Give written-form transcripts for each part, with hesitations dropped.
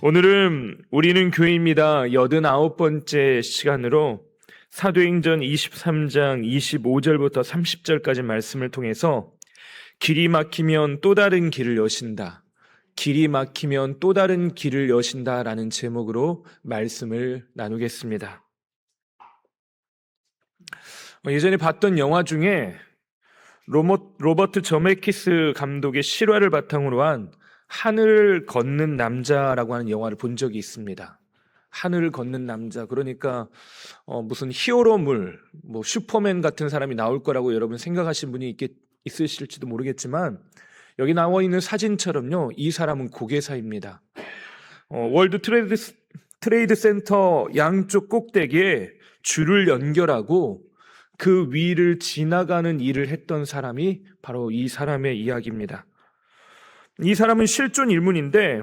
오늘은 우리는 교회입니다. 89번째 시간으로 사도행전 23장 25절부터 30절까지 말씀을 통해서 길이 막히면 또 다른 길을 여신다. 길이 막히면 또 다른 길을 여신다 라는 제목으로 말씀을 나누겠습니다. 예전에 봤던 영화 중에 로버트 저메키스 감독의 실화를 바탕으로 한 하늘을 걷는 남자라고 하는 영화를 본 적이 있습니다. 하늘을 걷는 남자, 그러니까 무슨 히어로물, 슈퍼맨 같은 사람이 나올 거라고 여러분 생각하신 분이 있으실지도 모르겠지만 여기 나와 있는 사진처럼요, 이 사람은 고개사입니다. 월드 트레이드 센터 양쪽 꼭대기에 줄을 연결하고 그 위를 지나가는 일을 했던 사람이 바로 이 사람의 이야기입니다. 이 사람은 실존 인물인데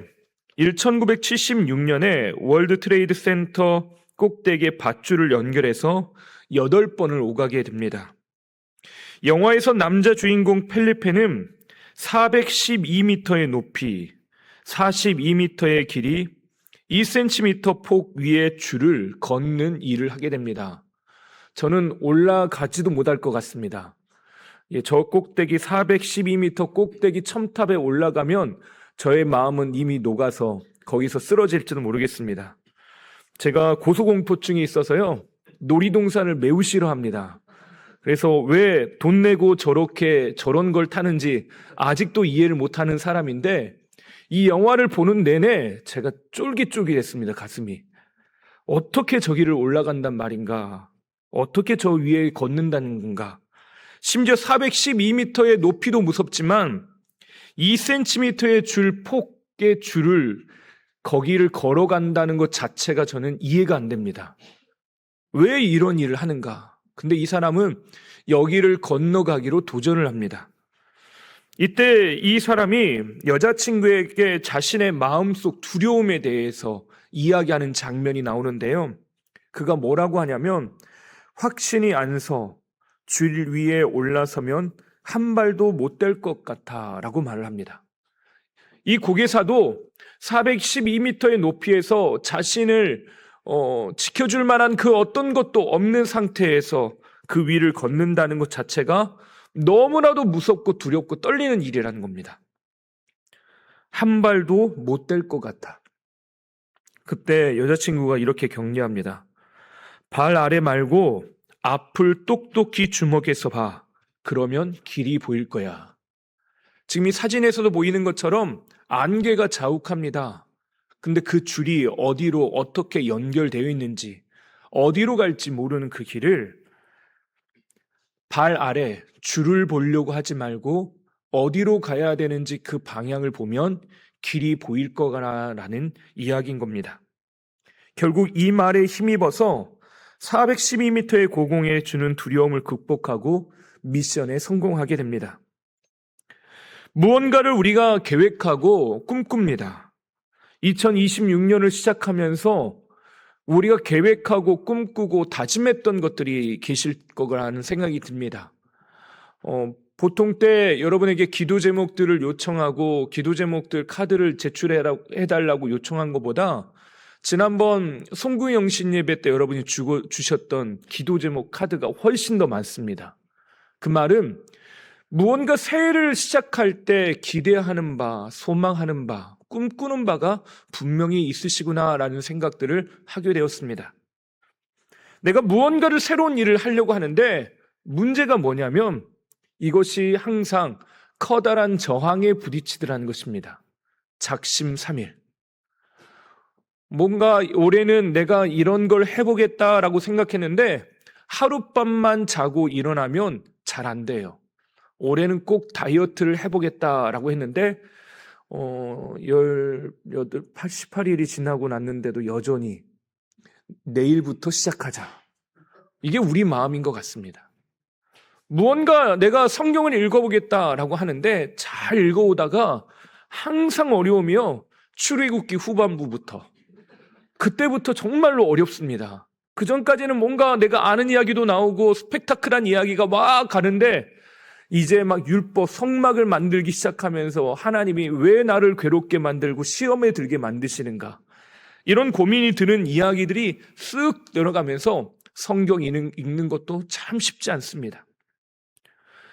1976년에 월드 트레이드 센터 꼭대기에 밧줄을 연결해서 8번을 오가게 됩니다. 영화에서 남자 주인공 펠리페는 412m의 높이, 42m의 길이, 2cm 폭 위의 줄을 걷는 일을 하게 됩니다. 저는 올라가지도 못할 것 같습니다. 저 꼭대기 412m 꼭대기 첨탑에 올라가면 저의 마음은 이미 녹아서 거기서 쓰러질지도 모르겠습니다. 제가 고소공포증이 있어서요, 놀이동산을 매우 싫어합니다. 그래서 왜 돈 내고 저런 걸 타는지 아직도 이해를 못하는 사람인데, 이 영화를 보는 내내 제가 쫄깃쫄깃했습니다. 가슴이. 어떻게 저기를 올라간단 말인가? 어떻게 저 위에 걷는다는 건가? 심지어 412m의 높이도 무섭지만 2cm의 폭의 줄을 거기를 걸어간다는 것 자체가 저는 이해가 안 됩니다. 왜 이런 일을 하는가? 근데 이 사람은 여기를 건너가기로 도전을 합니다. 이때 이 사람이 여자친구에게 자신의 마음속 두려움에 대해서 이야기하는 장면이 나오는데요. 그가 뭐라고 하냐면, 확신이 안 서 줄 위에 올라서면 한 발도 못 될 것 같아 라고 말을 합니다. 이 고개사도 412m의 높이에서 자신을 지켜줄 만한 그 어떤 것도 없는 상태에서 그 위를 걷는다는 것 자체가 너무나도 무섭고 두렵고 떨리는 일이라는 겁니다. 한 발도 못 될 것 같아. 그때 여자친구가 이렇게 격려합니다. 발 아래 말고 앞을 똑똑히 주목해서 봐. 그러면 길이 보일 거야. 지금 이 사진에서도 보이는 것처럼 안개가 자욱합니다. 근데 그 줄이 어디로 어떻게 연결되어 있는지, 어디로 갈지 모르는 그 길을 발 아래 줄을 보려고 하지 말고 어디로 가야 되는지 그 방향을 보면 길이 보일 거라는 이야기인 겁니다. 결국 이 말에 힘입어서 412m의 고공에 주는 두려움을 극복하고 미션에 성공하게 됩니다. 무언가를 우리가 계획하고 꿈꿉니다. 2026년을 시작하면서 우리가 계획하고 꿈꾸고 다짐했던 것들이 계실 거라는 생각이 듭니다. 보통 때 여러분에게 기도 제목들을 요청하고 기도 제목들 카드를 제출해달라고 요청한 것보다 지난번 송구의 영신 예배 때 여러분이 주셨던 기도 제목 카드가 훨씬 더 많습니다. 그 말은 무언가 새해를 시작할 때 기대하는 바, 소망하는 바, 꿈꾸는 바가 분명히 있으시구나라는 생각들을 하게 되었습니다. 내가 무언가를 새로운 일을 하려고 하는데 문제가 뭐냐면 이것이 항상 커다란 저항에 부딪히더라는 것입니다. 작심삼일. 뭔가 올해는 내가 이런 걸 해보겠다라고 생각했는데 하룻밤만 자고 일어나면 잘 안 돼요. 올해는 꼭 다이어트를 해보겠다라고 했는데 88일이 지나고 났는데도 여전히 내일부터 시작하자. 이게 우리 마음인 것 같습니다. 무언가 내가 성경을 읽어보겠다라고 하는데 잘 읽어오다가 항상 어려우며 출애굽기 후반부부터 그때부터 정말로 어렵습니다. 그 전까지는 뭔가 내가 아는 이야기도 나오고 스펙타클한 이야기가 막 가는데 이제 막 율법, 성막을 만들기 시작하면서 하나님이 왜 나를 괴롭게 만들고 시험에 들게 만드시는가? 이런 고민이 드는 이야기들이 쓱 들어가면서 성경 읽는 것도 참 쉽지 않습니다.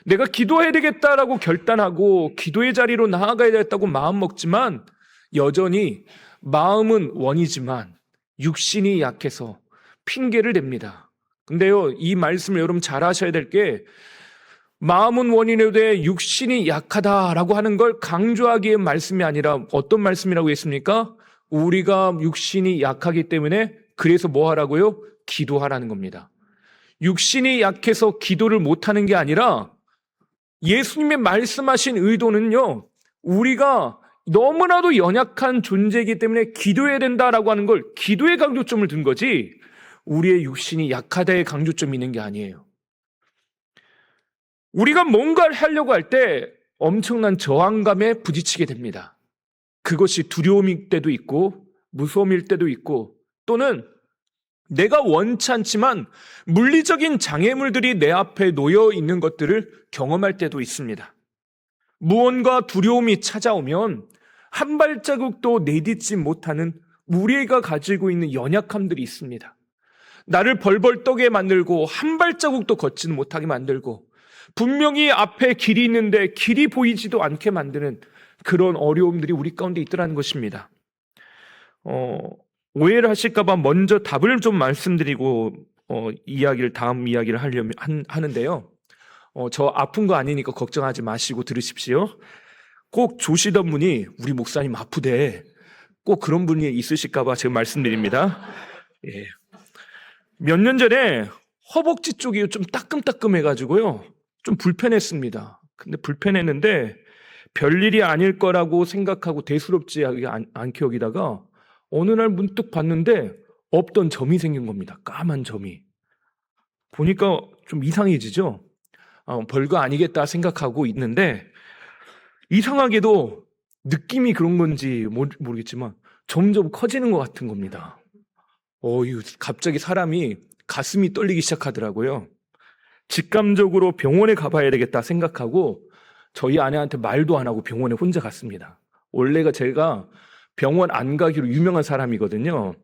내가 기도해야 되겠다라고 결단하고 기도의 자리로 나아가야 되겠다고 마음먹지만 여전히 마음은 원이지만 육신이 약해서 핑계를 댑니다. 근데요, 이 말씀을 여러분 잘 하셔야 될 게 마음은 원인인데 육신이 약하다라고 하는 걸 강조하기의 말씀이 아니라 어떤 말씀이라고 했습니까? 우리가 육신이 약하기 때문에 그래서 뭐 하라고요? 기도하라는 겁니다. 육신이 약해서 기도를 못하는 게 아니라 예수님의 말씀하신 의도는요, 우리가 너무나도 연약한 존재이기 때문에 기도해야 된다라고 하는 걸 기도의 강조점을 둔 거지 우리의 육신이 약하다의 강조점이 있는 게 아니에요. 우리가 뭔가를 하려고 할 때 엄청난 저항감에 부딪히게 됩니다. 그것이 두려움일 때도 있고 무서움일 때도 있고 또는 내가 원치 않지만 물리적인 장애물들이 내 앞에 놓여 있는 것들을 경험할 때도 있습니다. 무언가 두려움이 찾아오면 한 발자국도 내딛지 못하는 우리가 가지고 있는 연약함들이 있습니다. 나를 벌벌 떠게 만들고 한 발자국도 걷지는 못하게 만들고 분명히 앞에 길이 있는데 길이 보이지도 않게 만드는 그런 어려움들이 우리 가운데 있더라는 것입니다. 오해를 하실까봐 먼저 답을 좀 말씀드리고 다음 이야기를 하려면 하는데요. 저 아픈 거 아니니까 걱정하지 마시고 들으십시오. 꼭 조시던 분이 우리 목사님 아프대. 꼭 그런 분이 있으실까봐 제가 말씀드립니다. 예. 몇 년 전에 허벅지 쪽이 좀 따끔따끔해가지고요. 좀 불편했습니다. 근데 불편했는데 별일이 아닐 거라고 생각하고 대수롭지 않게 여기다가 어느 날 문득 봤는데 없던 점이 생긴 겁니다. 까만 점이. 보니까 좀 이상해지죠? 별거 아니겠다 생각하고 있는데 이상하게도 느낌이 그런 건지 모르겠지만 점점 커지는 것 같은 겁니다. 갑자기 사람이 가슴이 떨리기 시작하더라고요. 직감적으로 병원에 가봐야 되겠다 생각하고 저희 아내한테 말도 안 하고 병원에 혼자 갔습니다. 원래가 제가 병원 안 가기로 유명한 사람이거든요.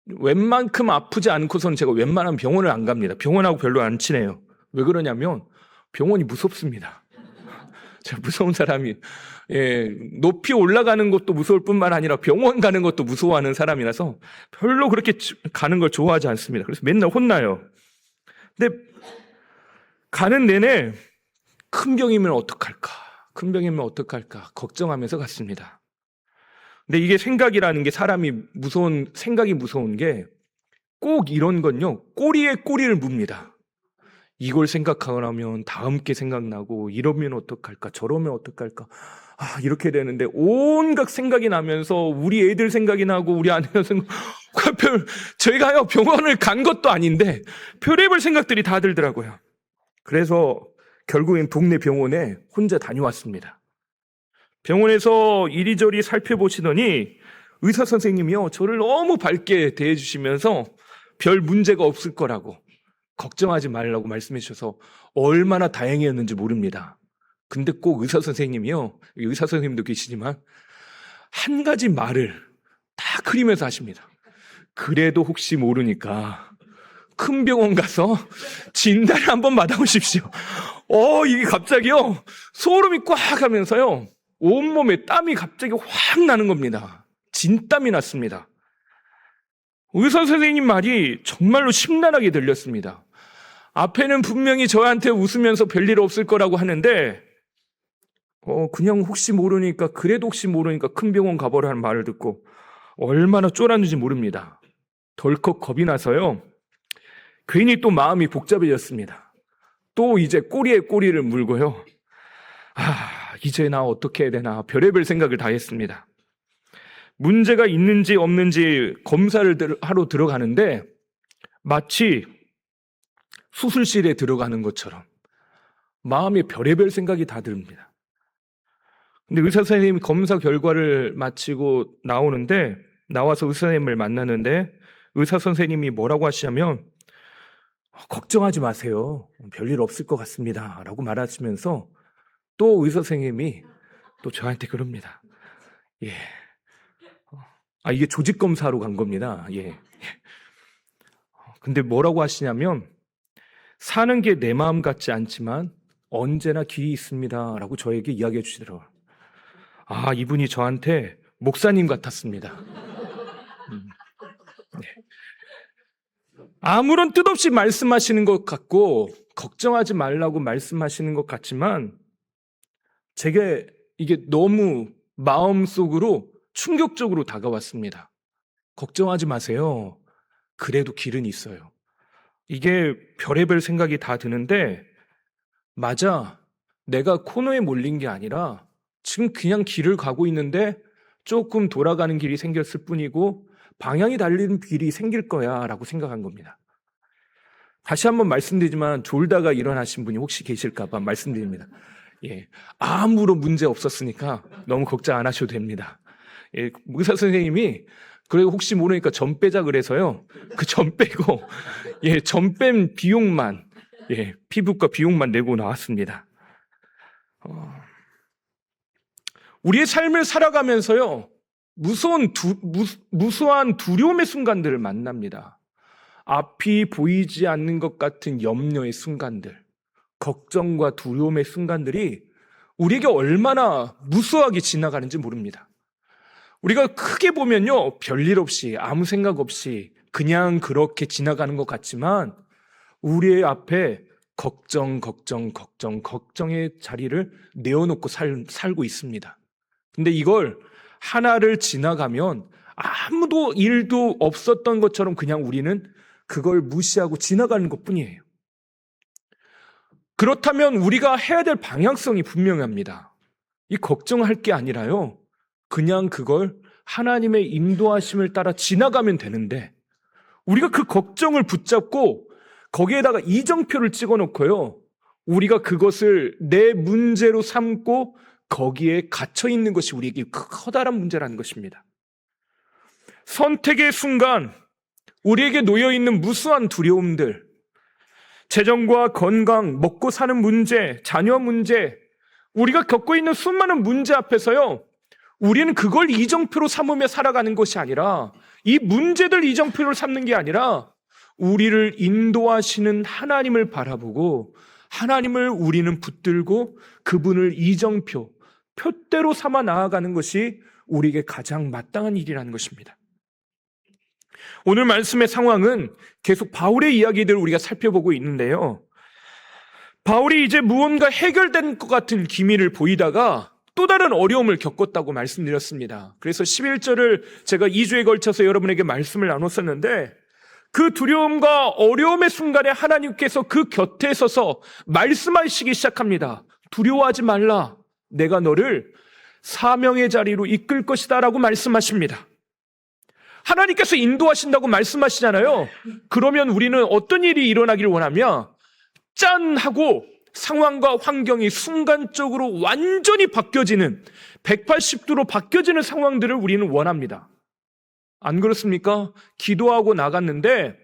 웬만큼 아프지 않고서는 제가 웬만하면 병원을 안 갑니다. 병원하고 별로 안 친해요. 왜 그러냐면 병원이 무섭습니다. 제가 무서운 사람이 높이 올라가는 것도 무서울 뿐만 아니라 병원 가는 것도 무서워하는 사람이라서 별로 그렇게 가는 걸 좋아하지 않습니다. 그래서 맨날 혼나요. 근데 가는 내내 큰 병이면 어떡할까? 큰 병이면 어떡할까? 걱정하면서 갔습니다. 근데 이게 생각이라는 게 생각이 무서운 게 꼭 이런 건요, 꼬리에 꼬리를 묻니다. 이걸 생각하면 다음 게 생각나고, 이러면 어떡할까? 저러면 어떡할까? 이렇게 되는데, 온갖 생각이 나면서, 우리 애들 생각이 나고, 우리 아내가 저희가요, 병원을 간 것도 아닌데, 별의별 생각들이 다 들더라고요. 그래서 결국엔 동네 병원에 혼자 다녀왔습니다. 병원에서 이리저리 살펴보시더니 의사 선생님이요, 저를 너무 밝게 대해주시면서 별 문제가 없을 거라고 걱정하지 말라고 말씀해 주셔서 얼마나 다행이었는지 모릅니다. 근데 꼭 의사 선생님이요, 의사 선생님도 계시지만 한 가지 말을 다 그리면서 하십니다. 그래도 혹시 모르니까 큰 병원 가서 진단을 한번 받아보십시오. 이게 갑자기요, 소름이 꽉 하면서요, 온몸에 땀이 갑자기 확 나는 겁니다. 진땀이 났습니다. 의사 선생님 말이 정말로 심란하게 들렸습니다. 앞에는 분명히 저한테 웃으면서 별일 없을 거라고 하는데 그냥 그래도 혹시 모르니까 큰 병원 가보라는 말을 듣고 얼마나 쫄았는지 모릅니다. 덜컥 겁이 나서요, 괜히 또 마음이 복잡해졌습니다. 또 이제 꼬리에 꼬리를 물고요, 이제 나 어떻게 해야 되나 별의별 생각을 다 했습니다. 문제가 있는지 없는지 검사를 하러 들어가는데 마치 수술실에 들어가는 것처럼 마음에 별의별 생각이 다 듭니다. 근데 의사 선생님이 검사 결과를 마치고 나와서 의사 선생님을 만나는데 의사 선생님이 뭐라고 하시냐면 걱정하지 마세요. 별일 없을 것 같습니다. 라고 말하시면서 또 의사 선생님이 또 저한테 그럽니다. 이게 조직 검사로 간 겁니다. 예. 근데 뭐라고 하시냐면 사는 게 내 마음 같지 않지만 언제나 길이 있습니다라고 저에게 이야기해 주시더라고요. 이분이 저한테 목사님 같았습니다. 네. 아무런 뜻 없이 말씀하시는 것 같고 걱정하지 말라고 말씀하시는 것 같지만 제게 이게 너무 마음속으로 충격적으로 다가왔습니다. 걱정하지 마세요. 그래도 길은 있어요. 이게 별의별 생각이 다 드는데 맞아. 내가 코너에 몰린 게 아니라 지금 그냥 길을 가고 있는데 조금 돌아가는 길이 생겼을 뿐이고 방향이 달리는 길이 생길 거야 라고 생각한 겁니다. 다시 한번 말씀드리지만 졸다가 일어나신 분이 혹시 계실까 봐 말씀드립니다. 예, 아무런 문제 없었으니까 너무 걱정 안 하셔도 됩니다. 예, 의사 선생님이 그리고 혹시 모르니까 점 빼자 그래서요. 그 점 빼고 예, 점 뺀 비용만 피부과 비용만 내고 나왔습니다. 우리의 삶을 살아가면서요. 무수한 두려움의 순간들을 만납니다. 앞이 보이지 않는 것 같은 염려의 순간들, 걱정과 두려움의 순간들이 우리에게 얼마나 무수하게 지나가는지 모릅니다. 우리가 크게 보면요, 별일 없이 아무 생각 없이 그냥 그렇게 지나가는 것 같지만 우리의 앞에 걱정의 자리를 내어놓고 살고 있습니다. 근데 이걸 하나를 지나가면 아무도 일도 없었던 것처럼 그냥 우리는 그걸 무시하고 지나가는 것뿐이에요. 그렇다면 우리가 해야 될 방향성이 분명합니다. 이 걱정할 게 아니라요. 그냥 그걸 하나님의 인도하심을 따라 지나가면 되는데 우리가 그 걱정을 붙잡고 거기에다가 이정표를 찍어놓고요. 우리가 그것을 내 문제로 삼고 거기에 갇혀 있는 것이 우리에게 커다란 문제라는 것입니다. 선택의 순간 우리에게 놓여있는 무수한 두려움들, 재정과 건강, 먹고 사는 문제, 자녀 문제, 우리가 겪고 있는 수많은 문제 앞에서요. 우리는 그걸 이정표로 삼으며 살아가는 것이 아니라 이 문제들 이정표를 삼는 게 아니라 우리를 인도하시는 하나님을 바라보고 하나님을 우리는 붙들고 그분을 이정표, 표대로 삼아 나아가는 것이 우리에게 가장 마땅한 일이라는 것입니다. 오늘 말씀의 상황은 계속 바울의 이야기들을 우리가 살펴보고 있는데요. 바울이 이제 무언가 해결된 것 같은 기미를 보이다가 또 다른 어려움을 겪었다고 말씀드렸습니다. 그래서 11절을 제가 2주에 걸쳐서 여러분에게 말씀을 나눴었는데 그 두려움과 어려움의 순간에 하나님께서 그 곁에 서서 말씀하시기 시작합니다. 두려워하지 말라. 내가 너를 사명의 자리로 이끌 것이다 라고 말씀하십니다. 하나님께서 인도하신다고 말씀하시잖아요. 그러면 우리는 어떤 일이 일어나길 원하며 짠 하고 상황과 환경이 순간적으로 완전히 바뀌어지는 180도로 바뀌어지는 상황들을 우리는 원합니다. 안 그렇습니까? 기도하고 나갔는데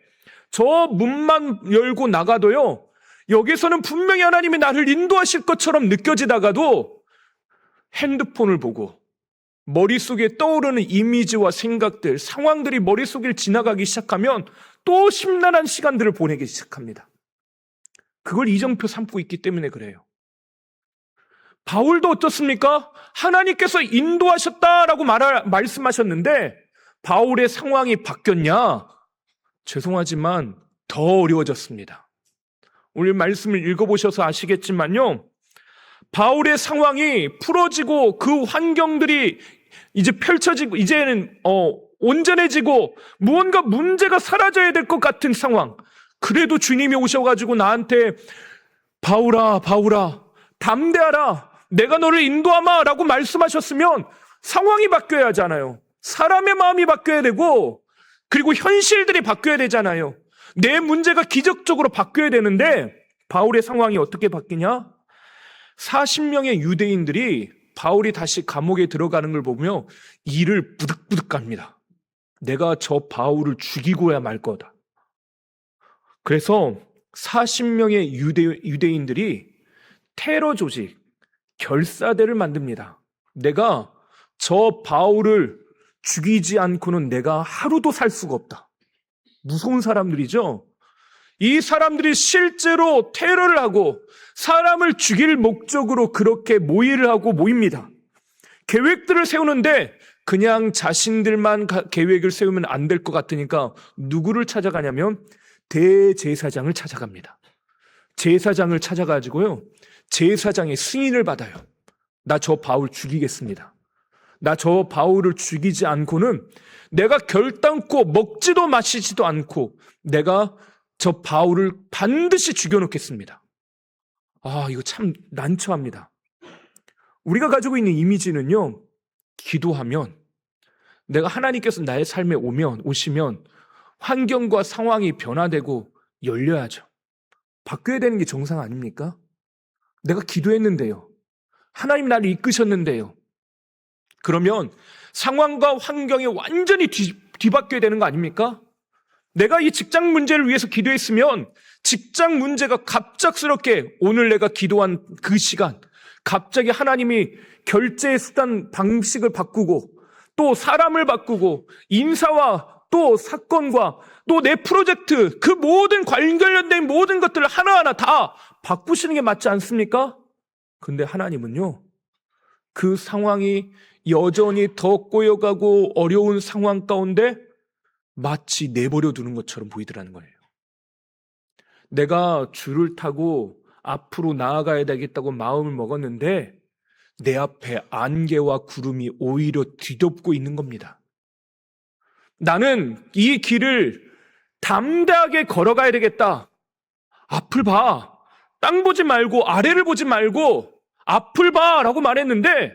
저 문만 열고 나가도요. 여기서는 분명히 하나님이 나를 인도하실 것처럼 느껴지다가도 핸드폰을 보고 머릿속에 떠오르는 이미지와 생각들, 상황들이 머릿속을 지나가기 시작하면 또 심란한 시간들을 보내기 시작합니다. 그걸 이정표 삼고 있기 때문에 그래요. 바울도 어떻습니까? 하나님께서 인도하셨다라고 말씀하셨는데 바울의 상황이 바뀌었냐? 죄송하지만 더 어려워졌습니다. 오늘 말씀을 읽어보셔서 아시겠지만요. 바울의 상황이 풀어지고 그 환경들이 이제 펼쳐지고 이제는 온전해지고 무언가 문제가 사라져야 될 것 같은 상황. 그래도 주님이 오셔가지고 나한테 바울아 담대하라 내가 너를 인도하마 라고 말씀하셨으면 상황이 바뀌어야 하잖아요. 사람의 마음이 바뀌어야 되고 그리고 현실들이 바뀌어야 되잖아요. 내 문제가 기적적으로 바뀌어야 되는데 바울의 상황이 어떻게 바뀌냐? 40명의 유대인들이 바울이 다시 감옥에 들어가는 걸 보며 이를 부득부득 갑니다. 내가 저 바울을 죽이고야 말 거다. 그래서 40명의 유대인들이 테러 조직, 결사대를 만듭니다. 내가 저 바울을 죽이지 않고는 내가 하루도 살 수가 없다. 무서운 사람들이죠. 이 사람들이 실제로 테러를 하고 사람을 죽일 목적으로 그렇게 모의를 하고 모입니다. 계획들을 세우는데 그냥 자신들만 계획을 세우면 안 될 것 같으니까 누구를 찾아가냐면 대제사장을 찾아갑니다. 제사장을 찾아가지고요, 제사장의 승인을 받아요. 나 저 바울 죽이겠습니다. 나 저 바울을 죽이지 않고는 내가 결단코 먹지도 마시지도 않고 내가 저 바울을 반드시 죽여놓겠습니다. 이거 참 난처합니다. 우리가 가지고 있는 이미지는요, 기도하면 내가 하나님께서 나의 삶에 오시면 환경과 상황이 변화되고 열려야죠. 바뀌어야 되는 게 정상 아닙니까? 내가 기도했는데요, 하나님 나를 이끄셨는데요, 그러면 상황과 환경이 완전히 뒤바뀌어야 되는 거 아닙니까? 내가 이 직장 문제를 위해서 기도했으면 직장 문제가 갑작스럽게 오늘 내가 기도한 그 시간, 갑자기 하나님이 결제 수단 방식을 바꾸고 또 사람을 바꾸고 인사와 또 사건과 또 내 프로젝트, 그 모든 관련된 모든 것들을 하나하나 다 바꾸시는 게 맞지 않습니까? 근데 하나님은요, 그 상황이 여전히 더 꼬여가고 어려운 상황 가운데 마치 내버려 두는 것처럼 보이더라는 거예요. 내가 줄을 타고 앞으로 나아가야 되겠다고 마음을 먹었는데 내 앞에 안개와 구름이 오히려 뒤덮고 있는 겁니다. 나는 이 길을 담대하게 걸어가야 되겠다. 앞을 봐. 땅 보지 말고 아래를 보지 말고 앞을 봐 라고 말했는데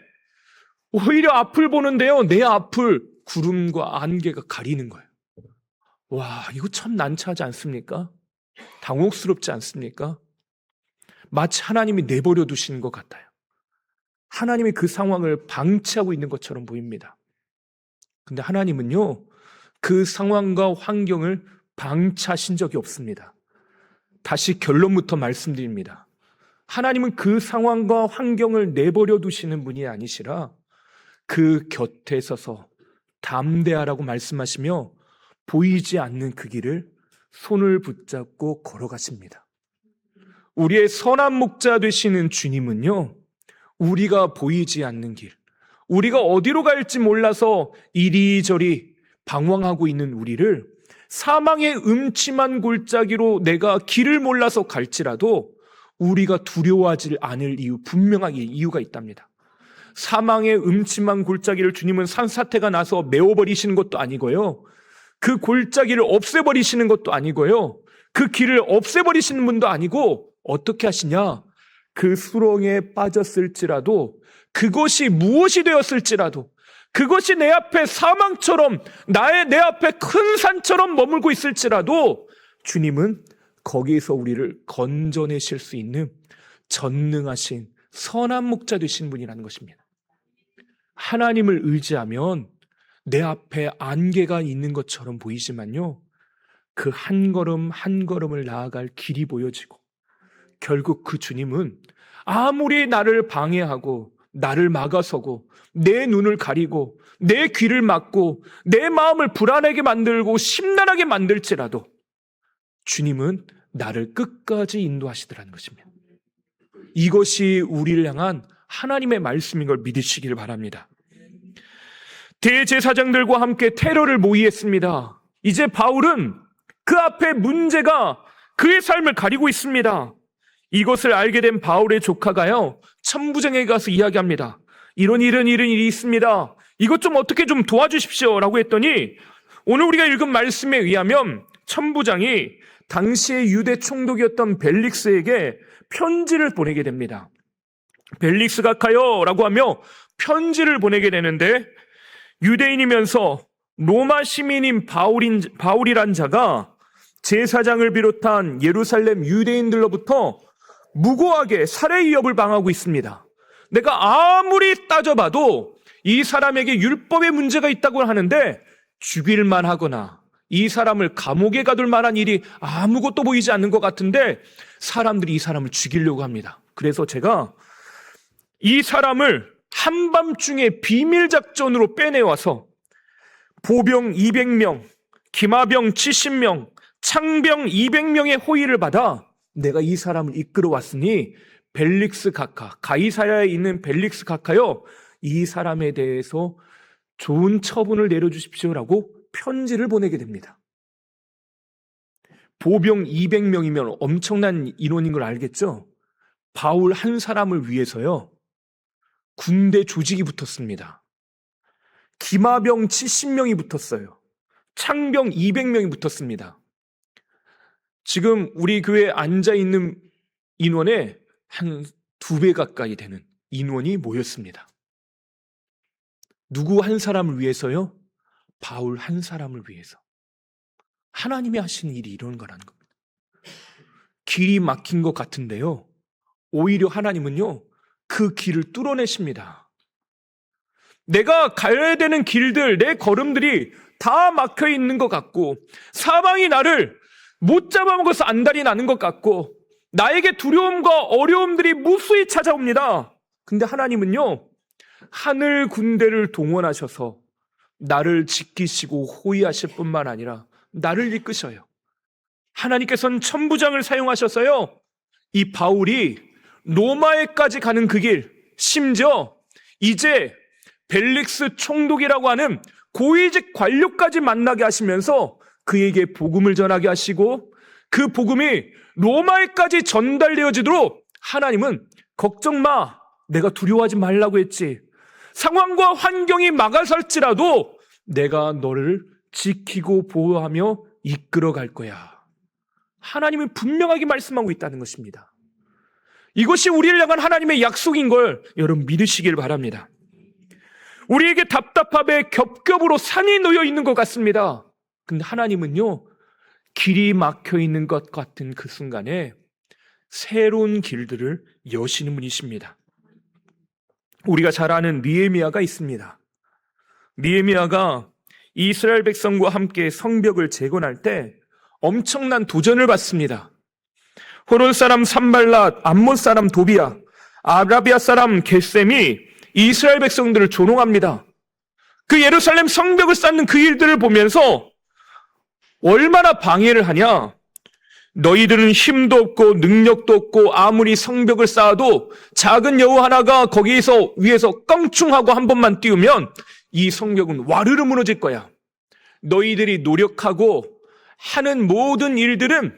오히려 앞을 보는데요, 내 앞을 구름과 안개가 가리는 거예요. 와, 이거 참 난처하지 않습니까? 당혹스럽지 않습니까? 마치 하나님이 내버려 두시는 것 같아요. 하나님이 그 상황을 방치하고 있는 것처럼 보입니다. 근데 하나님은요, 그 상황과 환경을 방치하신 적이 없습니다. 다시 결론부터 말씀드립니다. 하나님은 그 상황과 환경을 내버려 두시는 분이 아니시라 그 곁에 서서 담대하라고 말씀하시며 보이지 않는 그 길을 손을 붙잡고 걸어가십니다. 우리의 선한 목자 되시는 주님은요, 우리가 보이지 않는 길, 우리가 어디로 갈지 몰라서 이리저리 방황하고 있는 우리를 사망의 음침한 골짜기로 내가 길을 몰라서 갈지라도 우리가 두려워하지 않을 이유, 분명하게 이유가 있답니다. 사망의 음침한 골짜기를 주님은 산사태가 나서 메워버리시는 것도 아니고요, 그 골짜기를 없애버리시는 것도 아니고요, 그 길을 없애버리시는 분도 아니고 어떻게 하시냐? 그 수렁에 빠졌을지라도, 그것이 무엇이 되었을지라도, 그것이 내 앞에 사망처럼 내 앞에 큰 산처럼 머물고 있을지라도 주님은 거기에서 우리를 건져내실 수 있는 전능하신 선한 목자 되신 분이라는 것입니다. 하나님을 의지하면 내 앞에 안개가 있는 것처럼 보이지만요, 그 한 걸음 한 걸음을 나아갈 길이 보여지고 결국 그 주님은 아무리 나를 방해하고 나를 막아서고 내 눈을 가리고 내 귀를 막고 내 마음을 불안하게 만들고 심란하게 만들지라도 주님은 나를 끝까지 인도하시더라는 것입니다. 이것이 우리를 향한 하나님의 말씀인 걸 믿으시길 바랍니다. 대제사장들과 함께 테러를 모의했습니다. 이제 바울은 그 앞에 문제가 그의 삶을 가리고 있습니다. 이것을 알게 된 바울의 조카가요, 천부장에게 가서 이야기합니다. 이런 일이 있습니다. 이것 좀 어떻게 좀 도와주십시오 라고 했더니 오늘 우리가 읽은 말씀에 의하면 천부장이 당시의 유대 총독이었던 벨릭스에게 편지를 보내게 됩니다. 벨릭스가 가요 라고 하며 편지를 보내게 되는데, 유대인이면서 로마 시민인 바울이란 자가 제사장을 비롯한 예루살렘 유대인들로부터 무고하게 살해 위협을 당하고 있습니다. 내가 아무리 따져봐도 이 사람에게 율법에 문제가 있다고 하는데 죽일만 하거나 이 사람을 감옥에 가둘 만한 일이 아무것도 보이지 않는 것 같은데 사람들이 이 사람을 죽이려고 합니다. 그래서 제가 이 사람을 한밤중에 비밀작전으로 빼내와서 보병 200명, 기마병 70명, 창병 200명의 호의를 받아 내가 이 사람을 이끌어 왔으니 벨릭스 각하, 가이사야에 있는 벨릭스 각하여 이 사람에 대해서 좋은 처분을 내려주십시오라고 편지를 보내게 됩니다. 보병 200명이면 엄청난 인원인 걸 알겠죠? 바울 한 사람을 위해서요, 군대 조직이 붙었습니다. 기마병 70명이 붙었어요. 창병 200명이 붙었습니다. 지금 우리 교회에 앉아있는 인원의 한 2배 가까이 되는 인원이 모였습니다. 누구 한 사람을 위해서요? 바울 한 사람을 위해서. 하나님이 하신 일이 이런 거라는 겁니다. 길이 막힌 것 같은데요, 오히려 하나님은요, 그 길을 뚫어내십니다. 내가 가야 되는 길들, 내 걸음들이 다 막혀 있는 것 같고, 사방이 나를 못 잡아먹어서 안달이 나는 것 같고, 나에게 두려움과 어려움들이 무수히 찾아옵니다. 근데 하나님은요, 하늘 군대를 동원하셔서 나를 지키시고 호위하실 뿐만 아니라 나를 이끄셔요. 하나님께서는 천부장을 사용하셔서요, 이 바울이 로마에까지 가는 그 길, 심지어 이제 벨릭스 총독이라고 하는 고위직 관료까지 만나게 하시면서 그에게 복음을 전하게 하시고, 그 복음이 로마에까지 전달되어지도록 하나님은 걱정 마, 내가 두려워하지 말라고 했지, 상황과 환경이 막아설지라도 내가 너를 지키고 보호하며 이끌어 갈 거야. 하나님은 분명하게 말씀하고 있다는 것입니다. 이것이 우리를 향한 하나님의 약속인 걸 여러분 믿으시길 바랍니다. 우리에게 답답함에 겹겹으로 산이 놓여 있는 것 같습니다. 근데 하나님은요, 길이 막혀 있는 것 같은 그 순간에 새로운 길들을 여시는 분이십니다. 우리가 잘 아는 느헤미야가 있습니다. 느헤미야가 이스라엘 백성과 함께 성벽을 재건할 때 엄청난 도전을 받습니다. 호론 사람 산발랏, 암몬 사람 도비야, 아라비아 사람 겟셈이 이스라엘 백성들을 조롱합니다. 그 예루살렘 성벽을 쌓는 그 일들을 보면서 얼마나 방해를 하냐, 너희들은 힘도 없고 능력도 없고 아무리 성벽을 쌓아도 작은 여우 하나가 거기에서 위에서 껑충하고 한 번만 띄우면 이 성벽은 와르르 무너질 거야. 너희들이 노력하고 하는 모든 일들은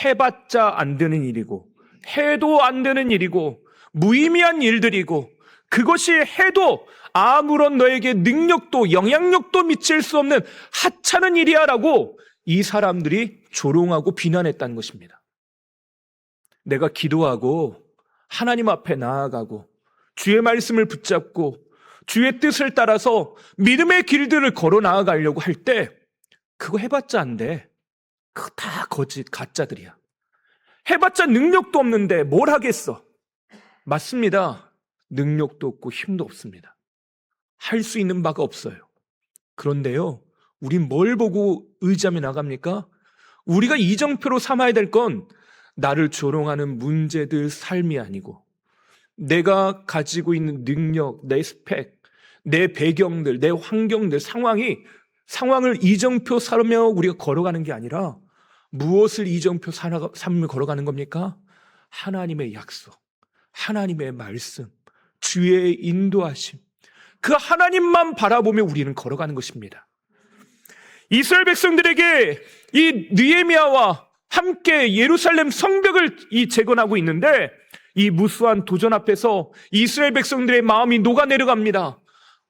해봤자 안 되는 일이고, 해도 안 되는 일이고, 무의미한 일들이고, 그것이 해도 아무런 너에게 능력도 영향력도 미칠 수 없는 하찮은 일이야 라고 이 사람들이 조롱하고 비난했다는 것입니다. 내가 기도하고 하나님 앞에 나아가고 주의 말씀을 붙잡고 주의 뜻을 따라서 믿음의 길들을 걸어 나아가려고 할 때 그거 해봤자 안 돼. 그거 다 거짓, 가짜들이야. 해봤자 능력도 없는데 뭘 하겠어. 맞습니다. 능력도 없고 힘도 없습니다. 할 수 있는 바가 없어요. 그런데요, 우린 뭘 보고 의지하며 나갑니까? 우리가 이정표로 삼아야 될 건 나를 조롱하는 문제들, 삶이 아니고 내가 가지고 있는 능력, 내 스펙, 내 배경들, 내 환경들, 상황을 이정표 삼으며 우리가 걸어가는 게 아니라 무엇을 이정표 삼으며 걸어가는 겁니까? 하나님의 약속, 하나님의 말씀, 주의 인도하심, 그 하나님만 바라보며 우리는 걸어가는 것입니다. 이스라엘 백성들에게 이 느헤미야와 함께 예루살렘 성벽을 재건하고 있는데 이 무수한 도전 앞에서 이스라엘 백성들의 마음이 녹아내려갑니다.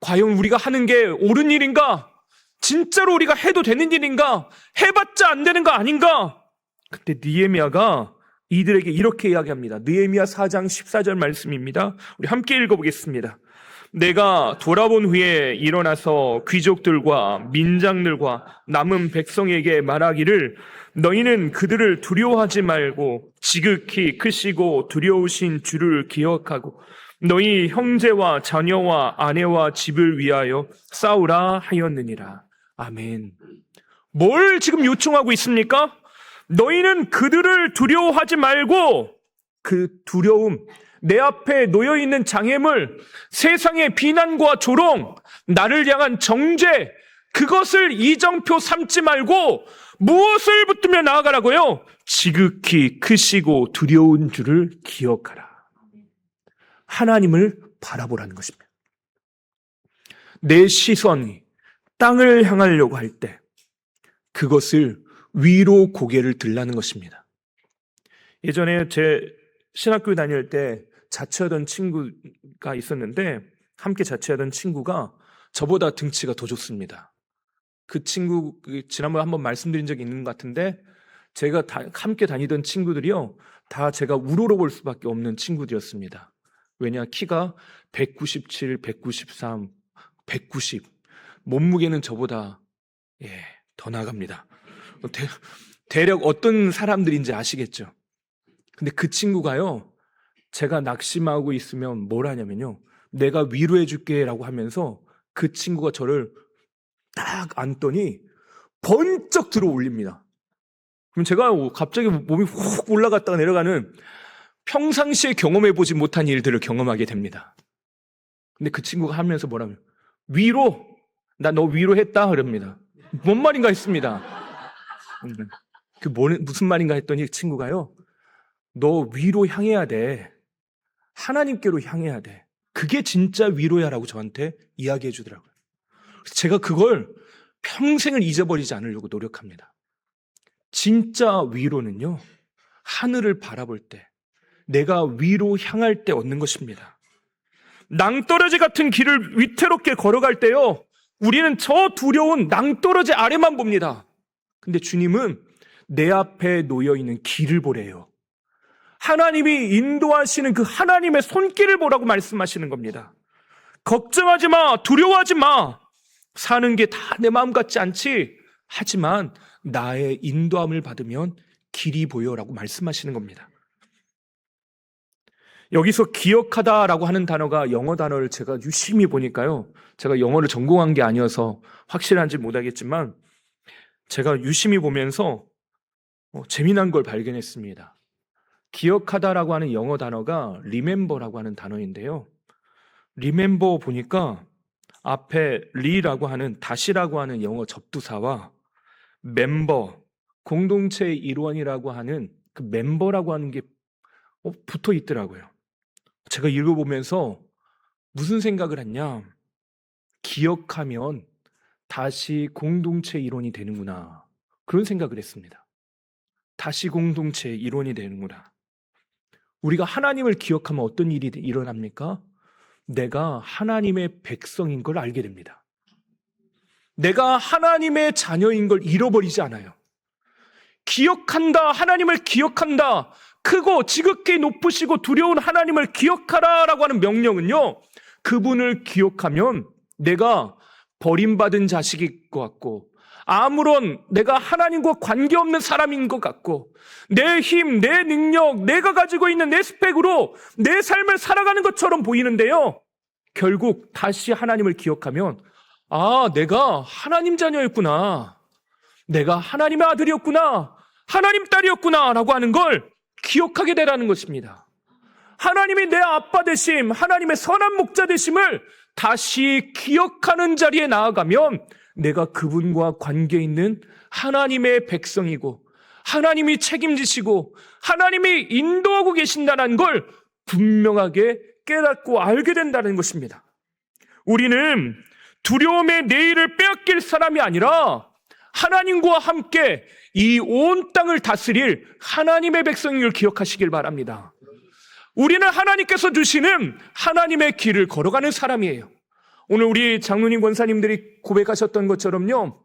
과연 우리가 하는 게 옳은 일인가? 진짜로 우리가 해도 되는 일인가? 해봤자 안 되는 거 아닌가? 그때 느헤미야가 이들에게 이렇게 이야기합니다. 느헤미야 4장 14절 말씀입니다. 우리 함께 읽어보겠습니다. 내가 돌아본 후에 일어나서 귀족들과 민장들과 남은 백성에게 말하기를 너희는 그들을 두려워하지 말고 지극히 크시고 두려우신 주를 기억하고 너희 형제와 자녀와 아내와 집을 위하여 싸우라 하였느니라. 아멘. 뭘 지금 요청하고 있습니까? 너희는 그들을 두려워하지 말고 그 두려움, 내 앞에 놓여있는 장애물, 세상의 비난과 조롱, 나를 향한 정죄, 그것을 이정표 삼지 말고 무엇을 붙들며 나아가라고요? 지극히 크시고 두려운 줄을 기억하라. 하나님을 바라보라는 것입니다. 내 시선이 땅을 향하려고 할 때 그것을 위로 고개를 들라는 것입니다. 예전에 제 신학교 다닐 때 자취하던 친구가 있었는데, 함께 자취하던 친구가 저보다 등치가 더 좋습니다. 그 친구 지난번에 한번 말씀드린 적이 있는 것 같은데, 제가 함께 다니던 친구들이요, 다 제가 우러러볼 수밖에 없는 친구들이었습니다. 왜냐, 키가 197, 193, 190, 몸무게는 저보다 더 나갑니다. 대략 어떤 사람들인지 아시겠죠? 근데 그 친구가요, 제가 낙심하고 있으면 뭘 하냐면요, 내가 위로해 줄게 라고 하면서 그 친구가 저를 딱 안더니 번쩍 들어 올립니다. 그럼 제가 갑자기 몸이 훅 올라갔다가 내려가는, 평상시에 경험해보지 못한 일들을 경험하게 됩니다. 근데 그 친구가 하면서 뭐라면, 위로, 나 너 위로했다 그럽니다. 뭔 말인가 했습니다. 무슨 말인가 했더니 그 친구가요, 너 위로 향해야 돼. 하나님께로 향해야 돼. 그게 진짜 위로야라고 저한테 이야기해 주더라고요. 제가 그걸 평생을 잊어버리지 않으려고 노력합니다. 진짜 위로는요, 하늘을 바라볼 때, 내가 위로 향할 때 얻는 것입니다. 낭떠러지 같은 길을 위태롭게 걸어갈 때요, 우리는 저 두려운 낭떠러지 아래만 봅니다. 근데 주님은 내 앞에 놓여있는 길을 보래요. 하나님이 인도하시는 그 하나님의 손길을 보라고 말씀하시는 겁니다. 걱정하지 마, 두려워하지 마. 사는 게 다 내 마음 같지 않지? 하지만 나의 인도함을 받으면 길이 보여라고 말씀하시는 겁니다. 여기서 기억하다라고 하는 단어가 영어 단어를 제가 유심히 보니까요, 제가 영어를 전공한 게 아니어서 확실한지 못하겠지만 제가 유심히 보면서 재미난 걸 발견했습니다. 기억하다라고 하는 영어 단어가 remember라고 하는 단어인데요, remember 보니까 앞에 re라고 하는 다시라고 하는 영어 접두사와 member, 공동체의 일원이라고 하는 그 멤버라고 하는 게 붙어 있더라고요. 제가 읽어보면서 무슨 생각을 했냐, 기억하면 다시 공동체 일원이 되는구나, 그런 생각을 했습니다. 다시 공동체 일원이 되는구나. 우리가 하나님을 기억하면 어떤 일이 일어납니까? 내가 하나님의 백성인 걸 알게 됩니다. 내가 하나님의 자녀인 걸 잃어버리지 않아요. 기억한다, 하나님을 기억한다, 크고 지극히 높으시고 두려운 하나님을 기억하라라고 하는 명령은요, 그분을 기억하면 내가 버림받은 자식일 것 같고, 아무런 내가 하나님과 관계없는 사람인 것 같고, 내 힘, 내 능력, 내가 가지고 있는 내 스펙으로 내 삶을 살아가는 것처럼 보이는데요, 결국 다시 하나님을 기억하면, 아, 내가 하나님 자녀였구나, 내가 하나님의 아들이었구나, 하나님 딸이었구나 라고 하는 걸 기억하게 되라는 것입니다. 하나님이 내 아빠 되심, 하나님의 선한 목자 되심을 다시 기억하는 자리에 나아가면 내가 그분과 관계 있는 하나님의 백성이고, 하나님이 책임지시고 하나님이 인도하고 계신다는 걸 분명하게 깨닫고 알게 된다는 것입니다. 우리는 두려움의 내일을 빼앗길 사람이 아니라 하나님과 함께 이 온 땅을 다스릴 하나님의 백성인 걸 기억하시길 바랍니다. 우리는 하나님께서 주시는 하나님의 길을 걸어가는 사람이에요. 오늘 우리 장로님 권사님들이 고백하셨던 것처럼요,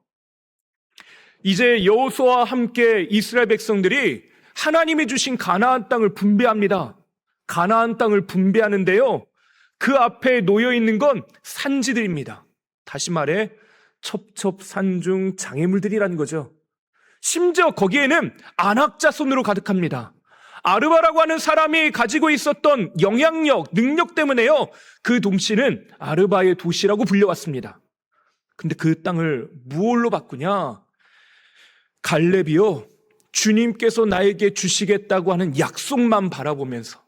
이제 여호수아와 함께 이스라엘 백성들이 하나님이 주신 가나안 땅을 분배합니다. 가나안 땅을 분배하는데요, 그 앞에 놓여 있는 건 산지들입니다. 다시 말해 첩첩산중 장애물들이라는 거죠. 심지어 거기에는 안악자손으로 가득합니다. 아르바라고 하는 사람이 가지고 있었던 영향력, 능력 때문에요, 그 동시는 아르바의 도시라고 불려왔습니다. 근데 그 땅을 무엇로 바꾸냐? 갈렙이요, 주님께서 나에게 주시겠다고 하는 약속만 바라보면서,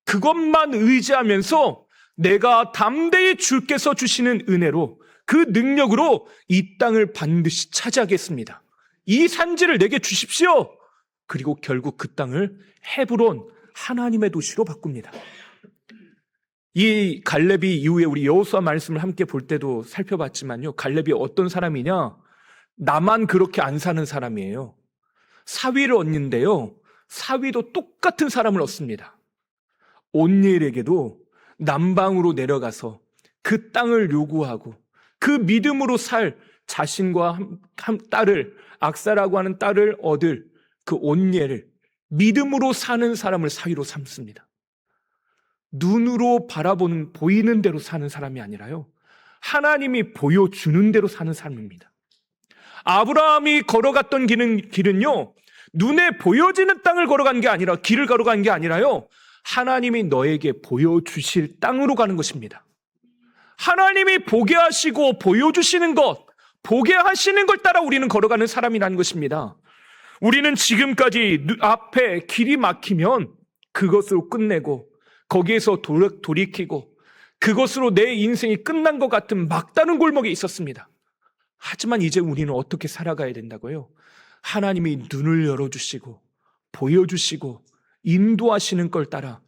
그것만 의지하면서 내가 담대히 주께서 주시는 은혜로 그 능력으로 이 땅을 반드시 차지하겠습니다. 이 산지를 내게 주십시오. 그리고 결국 그 땅을 헤브론, 하나님의 도시로 바꿉니다. 이 갈렙이 이후에 우리 여호수아 말씀을 함께 볼 때도 살펴봤지만요, 갈렙이 어떤 사람이냐? 나만 그렇게 안 사는 사람이에요. 사위를 얻는데요, 사위도 똑같은 사람을 얻습니다. 온니엘에게도 남방으로 내려가서 그 땅을 요구하고 그 믿음으로 살 자신과 한 딸을, 악사라고 하는 딸을 얻을 그 온니엘을 믿음으로 사는 사람을 사위로 삼습니다. 눈으로 바라보는, 보이는 대로 사는 사람이 아니라요, 하나님이 보여주는 대로 사는 삶입니다. 아브라함이 걸어갔던 길은요, 눈에 보여지는 땅을 걸어간 게 아니라, 길을 걸어간 게 아니라요, 하나님이 너에게 보여주실 땅으로 가는 것입니다. 하나님이 보게 하시고 보여주시는 것, 보게 하시는 걸 따라 우리는 걸어가는 사람이라는 것입니다. 우리는 지금까지 앞에 길이 막히면 그것으로 끝내고 거기에서 돌이키고 그것으로 내 인생이 끝난 것 같은 막다른 골목에 있었습니다. 하지만 이제 우리는 어떻게 살아가야 된다고요? 하나님이 눈을 열어주시고 보여주시고 인도하시는 걸 따라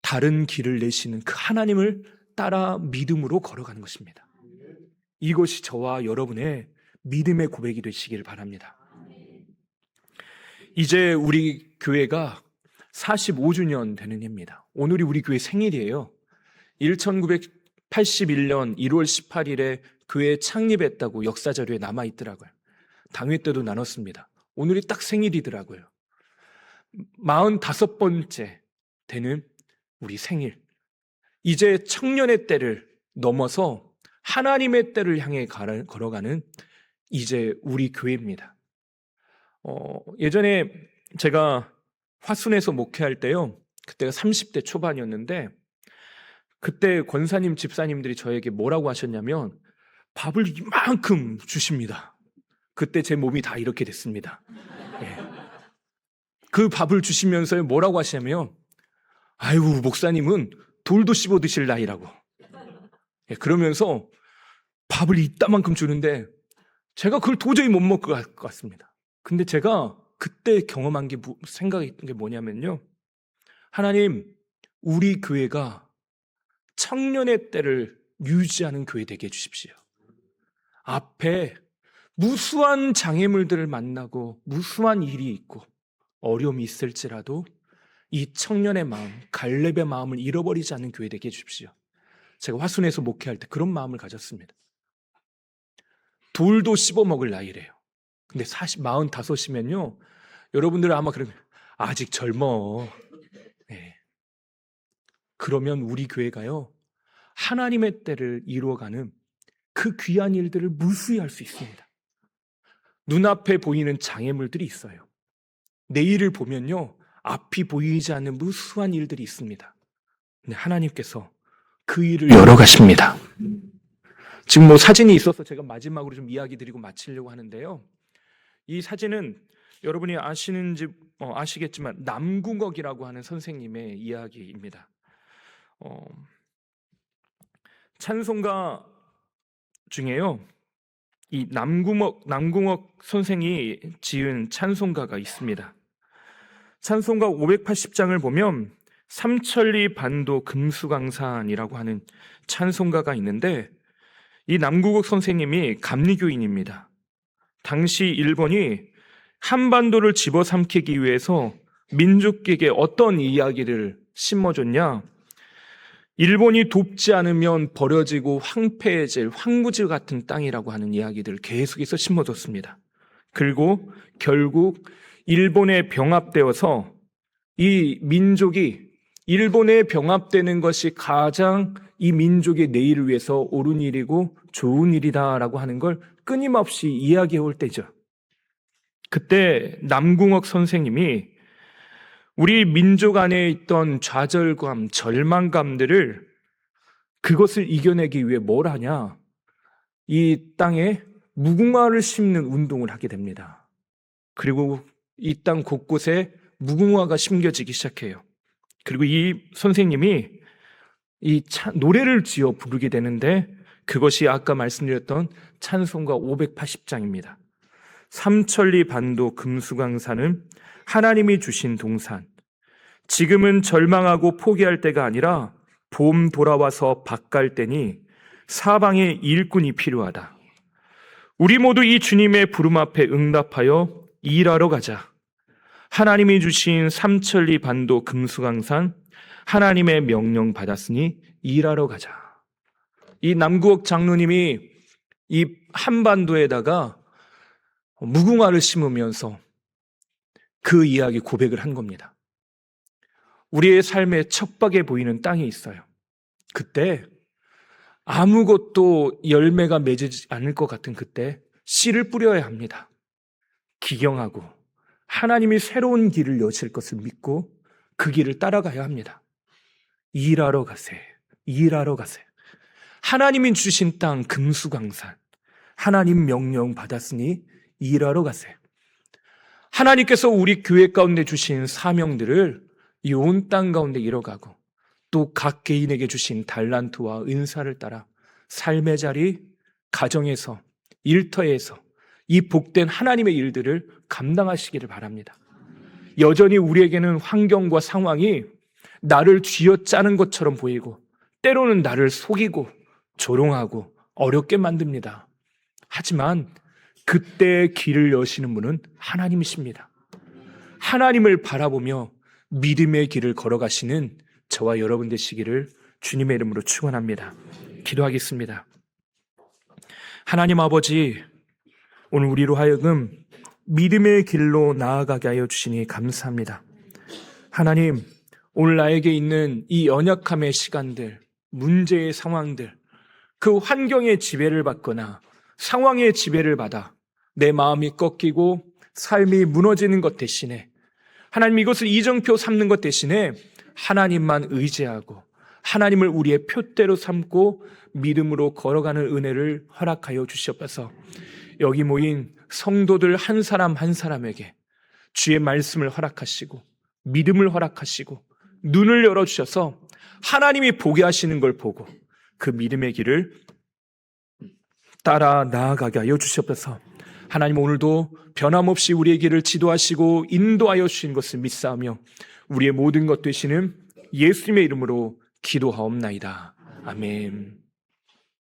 다른 길을 내시는 그 하나님을 따라 믿음으로 걸어가는 것입니다. 이것이 저와 여러분의 믿음의 고백이 되시길 바랍니다. 이제 우리 교회가 45주년 되는 해입니다. 오늘이 우리 교회 생일이에요. 1981년 1월 18일에 교회 창립했다고 역사자료에 남아있더라고요. 당회 때도 나눴습니다. 오늘이 딱 생일이더라고요. 45번째 되는 우리 생일. 이제 청년의 때를 넘어서 하나님의 때를 향해 걸어가는 이제 우리 교회입니다. 예전에 제가 화순에서 목회할 때요, 그때가 30대 초반이었는데 그때 권사님 집사님들이 저에게 뭐라고 하셨냐면 밥을 이만큼 주십니다. 그때 제 몸이 다 이렇게 됐습니다. 예. 그 밥을 주시면서 뭐라고 하시냐면, 아유, 목사님은 돌도 씹어 드실 나이라고. 예, 그러면서 밥을 이따만큼 주는데 제가 그걸 도저히 못 먹을 것 같습니다. 근데 제가 그때 경험한 게, 생각했던 게 뭐냐면요, 하나님, 우리 교회가 청년의 때를 유지하는 교회 되게 해주십시오. 앞에 무수한 장애물들을 만나고 무수한 일이 있고 어려움이 있을지라도 이 청년의 마음, 갈렙의 마음을 잃어버리지 않는 교회 되게 해주십시오. 제가 화순에서 목회할 때 그런 마음을 가졌습니다. 돌도 씹어먹을 나이래요. 근데 45이면요, 여러분들은 아마 그러면 아직 젊어. 네. 그러면 우리 교회가요, 하나님의 때를 이루어가는 그 귀한 일들을 무수히 할 수 있습니다. 눈앞에 보이는 장애물들이 있어요. 내일을 보면요, 앞이 보이지 않는 무수한 일들이 있습니다. 근데 하나님께서 그 일을 열어가십니다. 지금 뭐 사진이 있어서 제가 마지막으로 좀 이야기 드리고 마치려고 하는데요. 이 사진은 여러분이 아시는지 아시겠지만 남궁옥이라고 하는 선생님의 이야기입니다. 찬송가 중에요, 이 남궁옥 선생이 지은 찬송가가 있습니다. 찬송가 580장을 보면 삼천리 반도 금수강산이라고 하는 찬송가가 있는데, 이 남궁옥 선생님이 감리교인입니다. 당시 일본이 한반도를 집어삼키기 위해서 민족에게 어떤 이야기를 심어줬냐? 일본이 돕지 않으면 버려지고 황폐해질 황무지 같은 땅이라고 하는 이야기들을 계속해서 심어줬습니다. 그리고 결국 일본에 병합되어서 이 민족이 일본에 병합되는 것이 가장 이 민족의 내일을 위해서 옳은 일이고 좋은 일이다라고 하는 걸 끊임없이 이야기해 올 때죠. 그때 남궁옥 선생님이 우리 민족 안에 있던 좌절감, 절망감들을, 그것을 이겨내기 위해 뭘 하냐? 이 땅에 무궁화를 심는 운동을 하게 됩니다. 그리고 이 땅 곳곳에 무궁화가 심겨지기 시작해요. 그리고 이 선생님이 이 노래를 지어 부르게 되는데, 그것이 아까 말씀드렸던 찬송가 580장입니다. 삼천리 반도 금수강산은 하나님이 주신 동산. 지금은 절망하고 포기할 때가 아니라 봄 돌아와서 밭갈 때니 사방에 일꾼이 필요하다. 우리 모두 이 주님의 부름 앞에 응답하여 일하러 가자. 하나님이 주신 삼천리 반도 금수강산, 하나님의 명령 받았으니 일하러 가자. 이 남구옥 장로님이 이 한반도에다가 무궁화를 심으면서 그 이야기 고백을 한 겁니다. 우리의 삶에 척박해 보이는 땅이 있어요. 그때 아무것도 열매가 맺지 않을 것 같은 그때 씨를 뿌려야 합니다. 기경하고 하나님이 새로운 길을 여실 것을 믿고 그 길을 따라가야 합니다. 일하러 가세. 일하러 가세. 하나님이 주신 땅 금수강산. 하나님 명령 받았으니 일하러 가세. 하나님께서 우리 교회 가운데 주신 사명들을 이 온 땅 가운데 이뤄가고 또 각 개인에게 주신 달란트와 은사를 따라 삶의 자리, 가정에서, 일터에서 이 복된 하나님의 일들을 감당하시기를 바랍니다. 여전히 우리에게는 환경과 상황이 나를 쥐어짜는 것처럼 보이고 때로는 나를 속이고 조롱하고 어렵게 만듭니다. 하지만 그때 길을 여시는 분은 하나님이십니다. 하나님을 바라보며 믿음의 길을 걸어가시는 저와 여러분 되시기를 주님의 이름으로 축원합니다. 기도하겠습니다. 하나님 아버지, 오늘 우리로 하여금 믿음의 길로 나아가게 하여 주시니 감사합니다. 하나님, 오늘 나에게 있는 이 연약함의 시간들, 문제의 상황들, 그 환경의 지배를 받거나 상황의 지배를 받아 내 마음이 꺾이고 삶이 무너지는 것 대신에 하나님 이것을 이정표 삼는 것 대신에 하나님만 의지하고 하나님을 우리의 표대로 삼고 믿음으로 걸어가는 은혜를 허락하여 주시옵소서. 여기 모인 성도들 한 사람 한 사람에게 주의 말씀을 허락하시고 믿음을 허락하시고 눈을 열어주셔서 하나님이 보게 하시는 걸 보고 그 믿음의 길을 따라 나아가게 하여 주시옵소서. 하나님 오늘도 변함없이 우리의 길을 지도하시고 인도하여 주신 것을 믿사오며 우리의 모든 것 되시는 예수님의 이름으로 기도하옵나이다. 아멘.